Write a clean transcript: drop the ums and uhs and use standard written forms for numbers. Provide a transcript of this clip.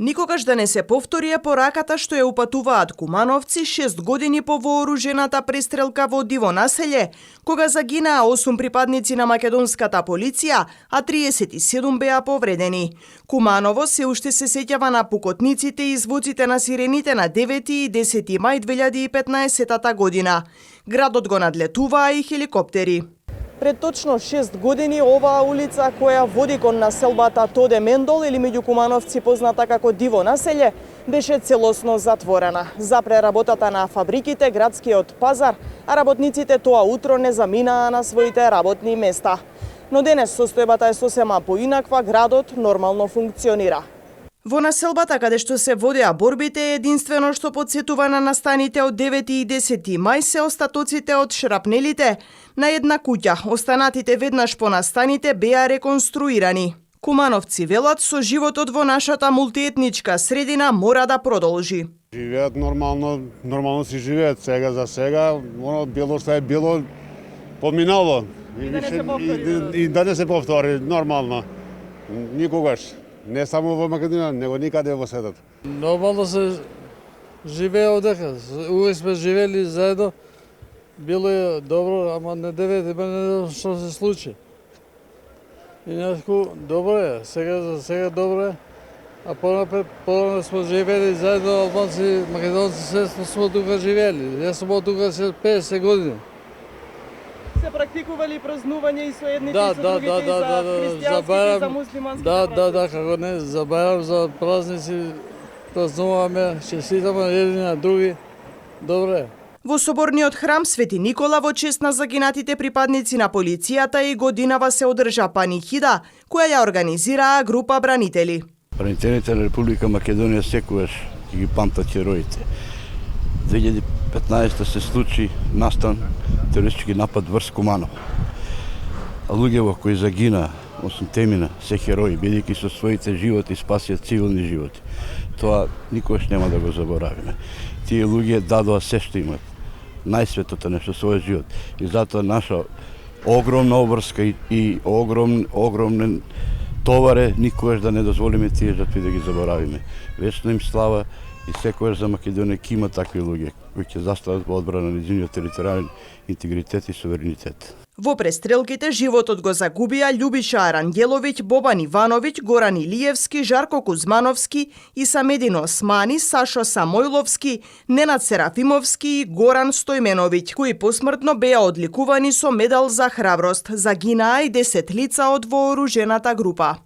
Никогаш да не се повтори е пораката што ја упатуваат кумановци 6 години по вооружената престрелка во Диво населје, кога загинаа 8 припадници на македонската полиција, а 37 беа повредени. Куманово се уште се сеќава на пукотниците и звуците на сирените на 9 и 10 мај 2015 година. Градот го надлетуваа и хеликоптери. Пред точно 6 години оваа улица која води кон населбата Тоде Мендол или меѓу кумановци позната како Диво населје, беше целосно затворена. За преработата на фабриките, градскиот пазар, а работниците тоа утро не заминаа на своите работни места. Но денес состојбата е сосема поинаква, градот нормално функционира. Во населбата каде што се водеа борбите, единствено што подсетува на настаните од 9 и 10 мај се остатоците од шрапнелите на една куќа. Останатите веднаш по настаните беа реконструирани. Кумановци велат со животот во нашата мултиетничка средина мора да продолжи. Живеат нормално си живеат сега за сега, оно било што е било поминало. И да не се повтори нормално. Никогаш. Не само во Македонија, него никаде во светот. Нормално се живее одека. Увек сме живели заедно. Било е добро, ама не девете, не знам што се случи. Инаку добро е, сега добро е. А порано сме живели заедно, албанци, македонци, се сме тука живели. Јас сум тука 50 години. Се практикували празнување и со едните и со другите, и за христијанските и за муслиманските празници? Да, како не, за Бајрам, за празници празнуваме, честитаме едни на други. Добре е. Во соборниот храм Свети Никола во чест на загинатите припадници на полицијата и годинава се одржа панихида, која ја организираа група бранители. Бранителите на Република Македонија секогаш ги памтат хероите. 2015 се случи настан терористички напад врз Куманово. А луѓето кои загина, осум темина, се херои, бидејќи со своите животи спасија цивилни животи. Тоа никогаш нема да го заборавиме. Тие луѓе дадоа се што имат, најсветото нешто, својот живот. И затоа наша огромна обврска и огромен товар е никогаш да не дозволиме тие жртви да ги заборавиме. Вечна им слава и секогаш за Македонија ќе има такви луѓе кои ќе застават во одбрана на незиниот територијален интегритет и суверенитет. Во престрелките животот го загубија Љубиша Арангеловиќ, Бобан Ивановиќ, Горан Илиевски, Жарко Кузмановски, Исамедин Османи, Сашо Самојловски, Ненад Серафимовски и Горан Стојменовиќ, кои посмртно беа одликувани со медал за храброст. Загинаа и 10 лица од вооружената група.